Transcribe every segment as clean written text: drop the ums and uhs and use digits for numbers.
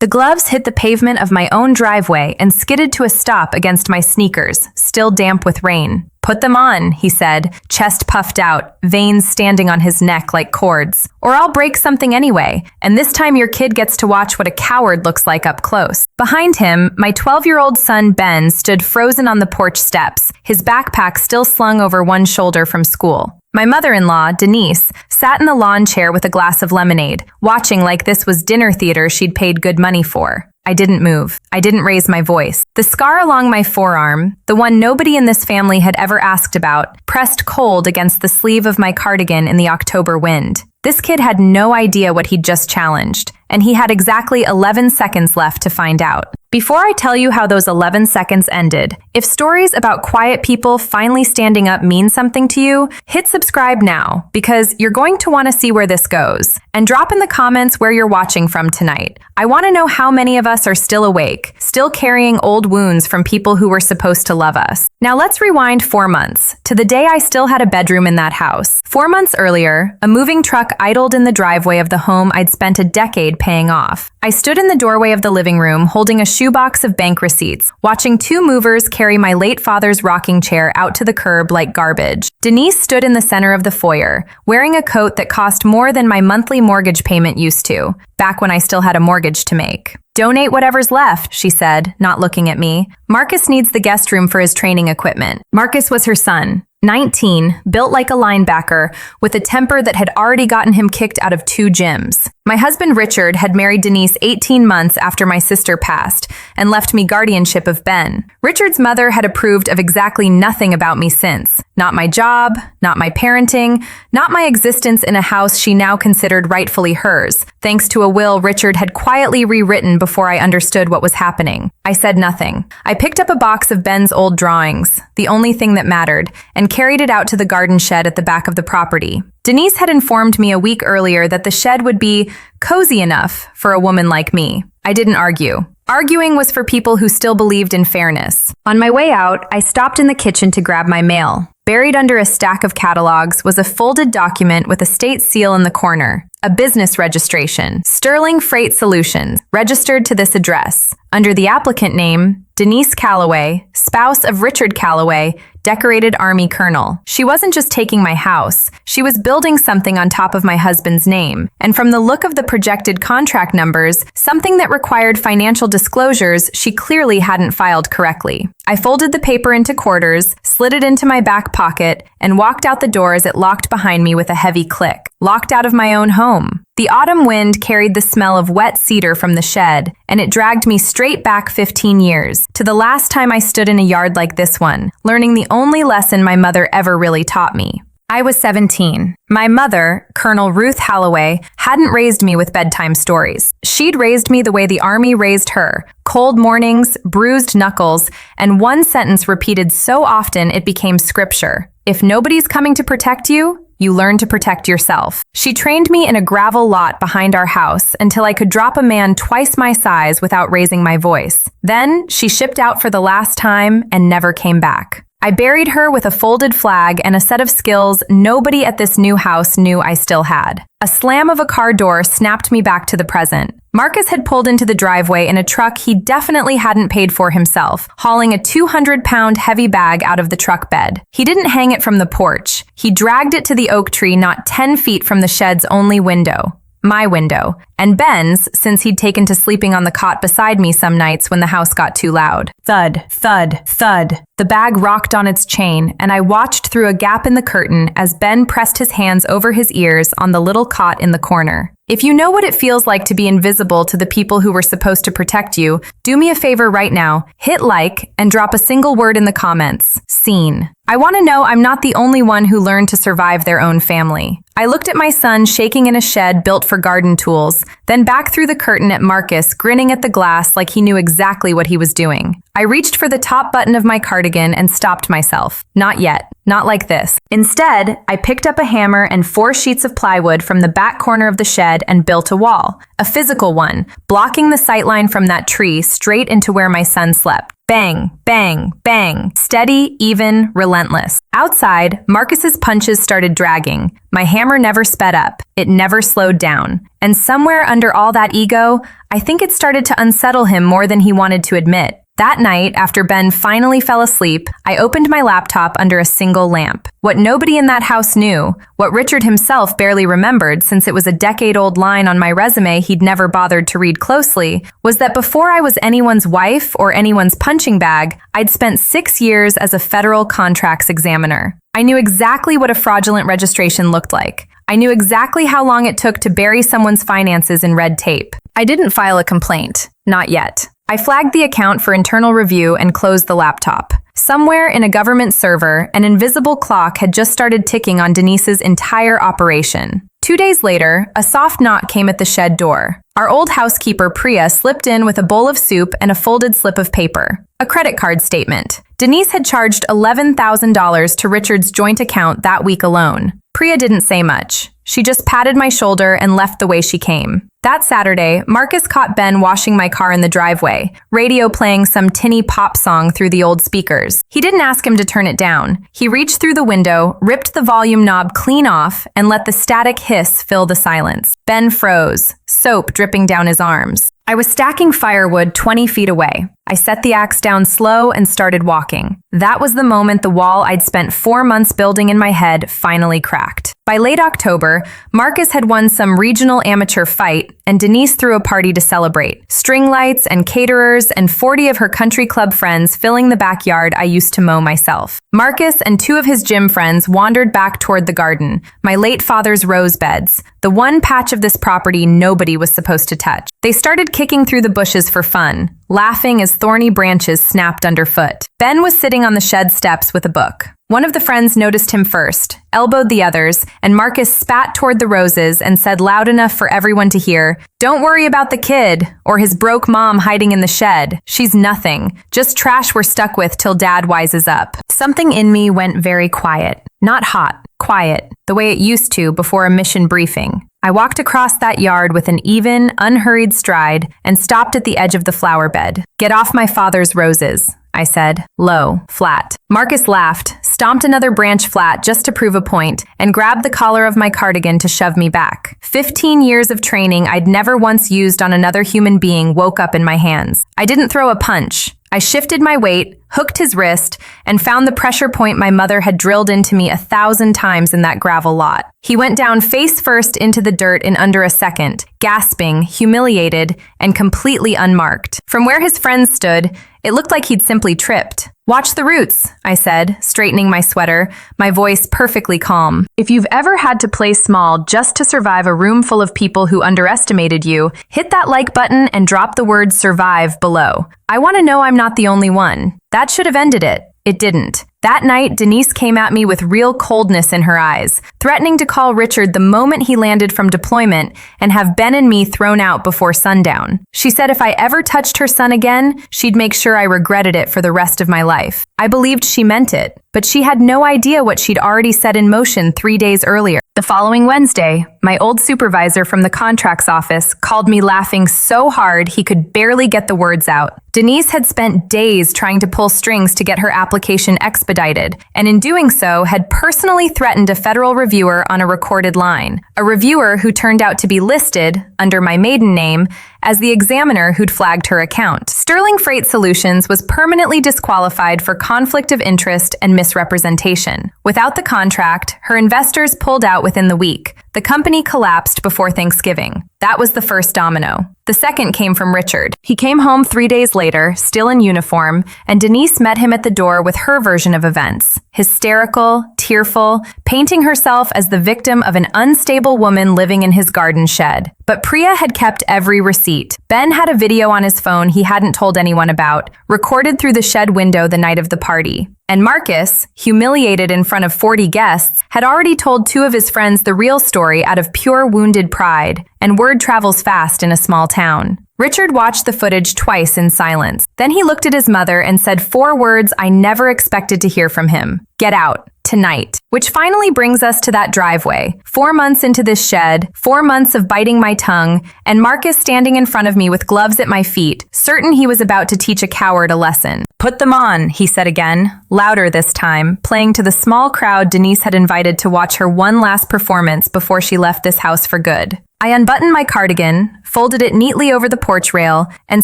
The gloves hit the pavement of my own driveway and skidded to a stop against my sneakers, still damp with rain. "Put them on," he said, chest puffed out, veins standing on his neck like cords. "Or I'll break something anyway, and this time your kid gets to watch what a coward looks like up close." Behind him, my 12-year-old son Ben stood frozen on the porch steps, his backpack still slung over one shoulder from school. My mother-in-law, Denise, sat in the lawn chair with a glass of lemonade, watching like this was dinner theater she'd paid good money for. I didn't move. I didn't raise my voice. The scar along my forearm, the one nobody in this family had ever asked about, pressed cold against the sleeve of my cardigan in the October wind. This kid had no idea what he'd just challenged, and he had exactly 11 seconds left to find out. Before I tell you how those 11 seconds ended, if stories about quiet people finally standing up mean something to you, hit subscribe now, because you're going to want to see where this goes. And drop in the comments where you're watching from tonight. I want to know how many of us are still awake, still carrying old wounds from people who were supposed to love us. Now let's rewind 4 months, to the day I still had a bedroom in that house. 4 months earlier, a moving truck idled in the driveway of the home I'd spent a decade paying off. I stood in the doorway of the living room holding a shoebox of bank receipts, watching two movers carry my late father's rocking chair out to the curb like garbage. Denise stood in the center of the foyer, wearing a coat that cost more than my monthly mortgage payment used to, back when I still had a mortgage to make. "Donate whatever's left," she said, not looking at me. "Marcus needs the guest room for his training equipment." Marcus was her son, 19, built like a linebacker, with a temper that had already gotten him kicked out of 2 gyms. My husband Richard had married Denise 18 months after my sister passed and left me guardianship of Ben. Richard's mother had approved of exactly nothing about me since. Not my job, not my parenting, not my existence in a house she now considered rightfully hers, thanks to a will Richard had quietly rewritten before I understood what was happening. I said nothing. I picked up a box of Ben's old drawings, the only thing that mattered, and carried it out to the garden shed at the back of the property. Denise had informed me a week earlier that the shed would be cozy enough for a woman like me. I didn't argue. Arguing was for people who still believed in fairness. On my way out, I stopped in the kitchen to grab my mail. Buried under a stack of catalogs was a folded document with a state seal in the corner. A business registration, Sterling Freight Solutions, registered to this address. Under the applicant name, Denise Calloway, spouse of Richard Calloway, decorated Army Colonel. She wasn't just taking my house, she was building something on top of my husband's name. And from the look of the projected contract numbers, something that required financial disclosures she clearly hadn't filed correctly. I folded the paper into quarters, slid it into my back pocket, and walked out the door as it locked behind me with a heavy click. Locked out of my own home. The autumn wind carried the smell of wet cedar from the shed, and it dragged me straight back 15 years, to the last time I stood in a yard like this one, learning the only lesson my mother ever really taught me. I was 17. My mother, Colonel Ruth Holloway, hadn't raised me with bedtime stories. She'd raised me the way the Army raised her, cold mornings, bruised knuckles, and one sentence repeated so often it became scripture. If nobody's coming to protect you, you learn to protect yourself. She trained me in a gravel lot behind our house until I could drop a man twice my size without raising my voice. Then she shipped out for the last time and never came back. I buried her with a folded flag and a set of skills nobody at this new house knew I still had. A slam of a car door snapped me back to the present. Marcus had pulled into the driveway in a truck he definitely hadn't paid for himself, hauling a 200-pound heavy bag out of the truck bed. He didn't hang it from the porch. He dragged it to the oak tree not 10 feet from the shed's only window. My window, and Ben's, since he'd taken to sleeping on the cot beside me some nights when the house got too loud. Thud, thud, thud. The bag rocked on its chain, and I watched through a gap in the curtain as Ben pressed his hands over his ears on the little cot in the corner. If you know what it feels like to be invisible to the people who were supposed to protect you, do me a favor right now, hit like and drop a single word in the comments. Scene. I want to know I'm not the only one who learned to survive their own family. I looked at my son shaking in a shed built for garden tools, then back through the curtain at Marcus grinning at the glass like he knew exactly what he was doing. I reached for the top button of my cardigan and stopped myself. Not yet. Not like this. Instead, I picked up a hammer and 4 sheets of plywood from the back corner of the shed and built a wall. a physical one, blocking the sightline from that tree straight into where my son slept. Bang, bang, bang, steady, even, relentless. Outside, Marcus's punches started dragging. My hammer never sped up. It never slowed down. And somewhere under all that ego, I think it started to unsettle him more than he wanted to admit. That night, after Ben finally fell asleep, I opened my laptop under a single lamp. What nobody in that house knew, what Richard himself barely remembered since it was a decade-old line on my resume he'd never bothered to read closely, was that before I was anyone's wife or anyone's punching bag, I'd spent 6 years as a federal contracts examiner. I knew exactly what a fraudulent registration looked like. I knew exactly how long it took to bury someone's finances in red tape. I didn't file a complaint. Not yet. I flagged the account for internal review and closed the laptop. Somewhere in a government server, an invisible clock had just started ticking on Denise's entire operation. 2 days later, a soft knock came at the shed door. Our old housekeeper, Priya, slipped in with a bowl of soup and a folded slip of paper. A credit card statement. Denise had charged $11,000 to Richard's joint account that week alone. Priya didn't say much. She just patted my shoulder and left the way she came. That Saturday, Marcus caught Ben washing my car in the driveway, radio playing some tinny pop song through the old speakers. He didn't ask him to turn it down. He reached through the window, ripped the volume knob clean off, and let the static hiss fill the silence. Ben froze, soap dripping down his arms. I was stacking firewood 20 feet away. I set the axe down slow and started walking. That was the moment the wall I'd spent 4 months building in my head finally cracked. By late October, Marcus had won some regional amateur fight, and Denise threw a party to celebrate. String lights and caterers and 40 of her country club friends filling the backyard I used to mow myself. Marcus and 2 of his gym friends wandered back toward the garden, my late father's rose beds, the one patch of this property nobody was supposed to touch. They started kicking through the bushes for fun, laughing as thorny branches snapped underfoot. Ben was sitting on the shed steps with a book. One of the friends noticed him first, elbowed the others, and Marcus spat toward the roses and said loud enough for everyone to hear, "Don't worry about the kid, or his broke mom hiding in the shed. She's nothing. Just trash we're stuck with till Dad wises up." Something in me went very quiet. Not hot, quiet, the way it used to before a mission briefing. I walked across that yard with an even, unhurried stride and stopped at the edge of the flower bed. "Get off my father's roses," I said, low, flat. Marcus laughed, stomped another branch flat just to prove a point, and grabbed the collar of my cardigan to shove me back. 15 years of training I'd never once used on another human being woke up in my hands. I didn't throw a punch. I shifted my weight, hooked his wrist, and found the pressure point my mother had drilled into me 1,000 times in that gravel lot. He went down face first into the dirt in under a second, gasping, humiliated, and completely unmarked. From where his friends stood, it looked like he'd simply tripped. "Watch the roots," I said, straightening my sweater, my voice perfectly calm. "If you've ever had to play small just to survive a room full of people who underestimated you, hit that like button and drop the word survive below. I want to know I'm not the only one." That should have ended it. It didn't. That night, Denise came at me with real coldness in her eyes, threatening to call Richard the moment he landed from deployment and have Ben and me thrown out before sundown. She said if I ever touched her son again, she'd make sure I regretted it for the rest of my life. I believed she meant it, but she had no idea what she'd already set in motion 3 days earlier. The following Wednesday, my old supervisor from the contracts office called me laughing so hard he could barely get the words out. Denise had spent days trying to pull strings to get her application expedited, and in doing so had personally threatened a federal reviewer on a recorded line, a reviewer who turned out to be listed, under my maiden name, as the examiner who'd flagged her account. Sterling Freight Solutions was permanently disqualified for conflict of interest and misrepresentation. Without the contract, her investors pulled out within the week. The company collapsed before Thanksgiving. That was the first domino. The second came from Richard. He came home 3 days later, still in uniform, and Denise met him at the door with her version of events. Hysterical, tearful, painting herself as the victim of an unstable woman living in his garden shed. But Priya had kept every receipt. Ben had a video on his phone he hadn't told anyone about, recorded through the shed window the night of the party. And Marcus, humiliated in front of 40 guests, had already told 2 of his friends the real story out of pure wounded pride, and word travels fast in a small town. Richard watched the footage twice in silence. Then he looked at his mother and said 4 words I never expected to hear from him. "Get out. Tonight." tonight. Which finally brings us to that driveway. 4 months into this shed, 4 months of biting my tongue, and Marcus standing in front of me with gloves at my feet, certain he was about to teach a coward a lesson. "Put them on," he said again, louder this time, playing to the small crowd Denise had invited to watch her one last performance before she left this house for good. I unbuttoned my cardigan, folded it neatly over the porch rail, and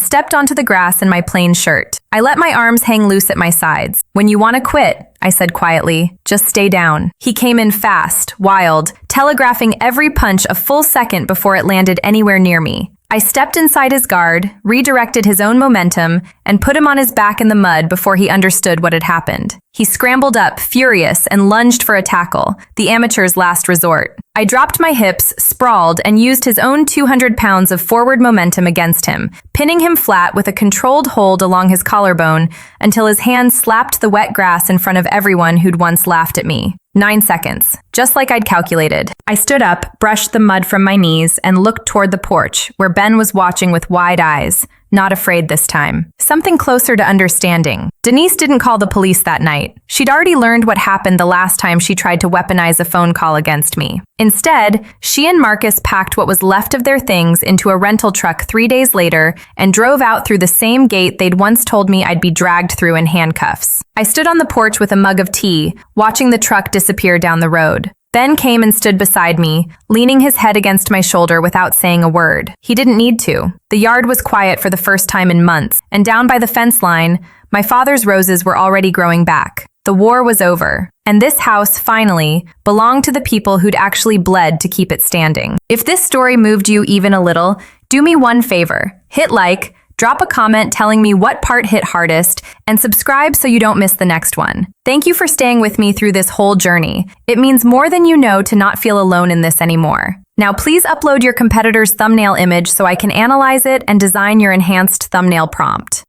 stepped onto the grass in my plain shirt. I let my arms hang loose at my sides. "When you want to quit," I said quietly, "just stay down." He came in fast, wild, telegraphing every punch a full second before it landed anywhere near me. I stepped inside his guard, redirected his own momentum, and put him on his back in the mud before he understood what had happened. He scrambled up, furious, and lunged for a tackle, the amateur's last resort. I dropped my hips, sprawled, and used his own 200 pounds of forward momentum against him, pinning him flat with a controlled hold along his collarbone until his hand slapped the wet grass in front of everyone who'd once laughed at me. 9 seconds, just like I'd calculated. I stood up, brushed the mud from my knees, and looked toward the porch, where Ben was watching with wide eyes, not afraid this time. Something closer to understanding. Denise didn't call the police that night. She'd already learned what happened the last time she tried to weaponize a phone call against me. Instead, she and Marcus packed what was left of their things into a rental truck 3 days later and drove out through the same gate they'd once told me I'd be dragged through in handcuffs. I stood on the porch with a mug of tea, watching the truck disappear down the road. Ben came and stood beside me, leaning his head against my shoulder without saying a word. He didn't need to. The yard was quiet for the first time in months, and down by the fence line, my father's roses were already growing back. The war was over, and this house, finally, belonged to the people who'd actually bled to keep it standing. If this story moved you even a little, do me one favor. Hit like, drop a comment telling me what part hit hardest, and subscribe so you don't miss the next one. Thank you for staying with me through this whole journey. It means more than you know to not feel alone in this anymore. Now please upload your competitor's thumbnail image so I can analyze it and design your enhanced thumbnail prompt.